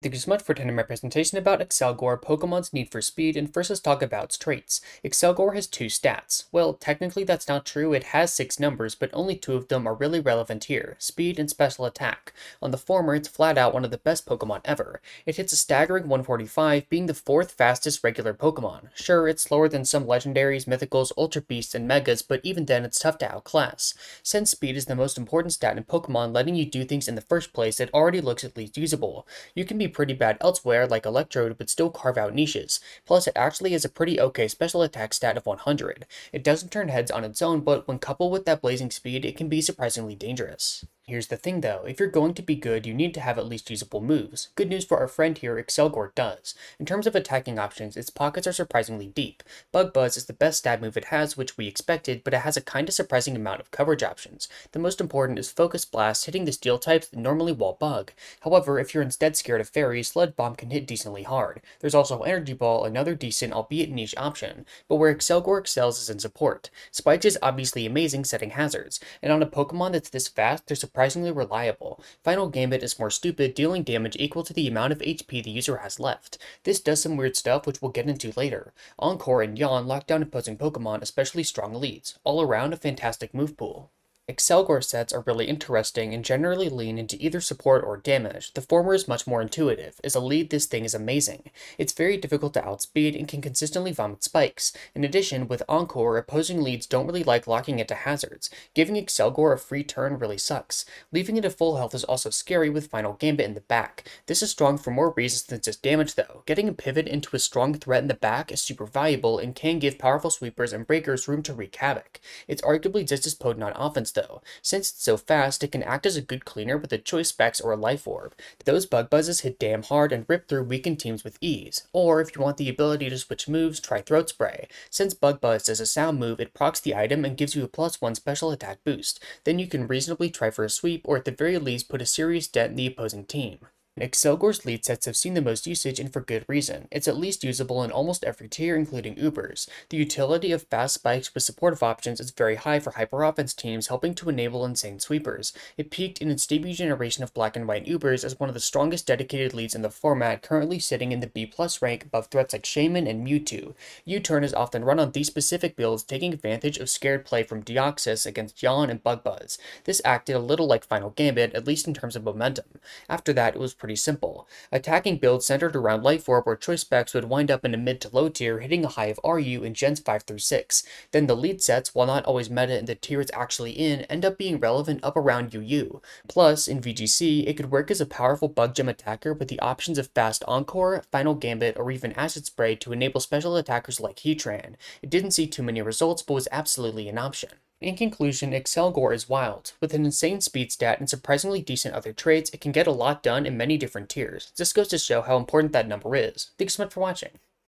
Thank you so much for attending my presentation about Accelgor, Pokemon's need for speed, and first let's talk about its traits. Accelgor has 2 stats. Well, technically that's not true, it has 6 numbers, but only 2 of them are really relevant here, speed and special attack. On the former, it's flat out one of the best Pokemon ever. It hits a staggering 145, being the 4th fastest regular Pokemon. Sure, it's slower than some legendaries, mythicals, ultra beasts, and megas, but even then it's tough to outclass. Since speed is the most important stat in Pokemon, letting you do things in the first place, it already looks at least usable. You can be pretty bad elsewhere, like Electrode, but still carve out niches. Plus, it actually has a pretty okay special attack stat of 100. It doesn't turn heads on its own, but when coupled with that blazing speed, it can be surprisingly dangerous. Here's the thing though, if you're going to be good, you need to have at least usable moves. Good news for our friend here, Accelgor does. In terms of attacking options, its pockets are surprisingly deep. Bug Buzz is the best stab move it has, which we expected, but it has a kinda surprising amount of coverage options. The most important is Focus Blast, hitting the steel types that normally wall Bug. However, if you're instead scared of fairies, Sludge Bomb can hit decently hard. There's also Energy Ball, another decent, albeit niche option, but where Accelgor excels is in support. Spikes is obviously amazing setting hazards, and on a Pokemon that's this fast, they're surprisingly reliable. Final Gambit is more stupid, dealing damage equal to the amount of HP the user has left. This does some weird stuff which we'll get into later. Encore and Yawn lock down opposing Pokemon, especially strong leads. All around, a fantastic move pool. Accelgor sets are really interesting and generally lean into either support or damage. The former is much more intuitive. As a lead, this thing is amazing. It's very difficult to outspeed and can consistently vomit spikes. In addition, with Encore, opposing leads don't really like locking into hazards. Giving Accelgor a free turn really sucks. Leaving it at full health is also scary with Final Gambit in the back. This is strong for more reasons than just damage though. Getting a pivot into a strong threat in the back is super valuable and can give powerful sweepers and breakers room to wreak havoc. It's arguably just as potent on offense though. Since it's so fast, it can act as a good cleaner with a Choice Specs or a Life Orb. Those Bug Buzzes hit damn hard and rip through weakened teams with ease. Or, if you want the ability to switch moves, try Throat Spray. Since Bug Buzz is a sound move, it procs the item and gives you a +1 special attack boost. Then you can reasonably try for a sweep, or at the very least put a serious dent in the opposing team. Accelgor's lead sets have seen the most usage and for good reason. It's at least usable in almost every tier, including Ubers. The utility of fast spikes with supportive options is very high for hyper-offense teams, helping to enable insane sweepers. It peaked in its debut generation of Black and White Ubers as one of the strongest dedicated leads in the format, currently sitting in the B+ rank above threats like Shaman and Mewtwo. U-Turn is often run on these specific builds, taking advantage of scared play from Deoxys against Yawn and Bug Buzz. This acted a little like Final Gambit, at least in terms of momentum. After that, it was pretty simple. Attacking builds centered around Life Orb or Choice Specs would wind up in a mid to low tier, hitting a high of RU in gens 5 through 6. Then the lead sets, while not always meta in the tier it's actually in, end up being relevant up around UU. Plus, in VGC, it could work as a powerful bug gem attacker with the options of fast Encore, Final Gambit, or even Acid Spray to enable special attackers like Heatran. It didn't see too many results, but was absolutely an option. In conclusion, Accelgor is wild. With an insane speed stat and surprisingly decent other traits, it can get a lot done in many different tiers. This goes to show how important that number is. Thanks so much for watching.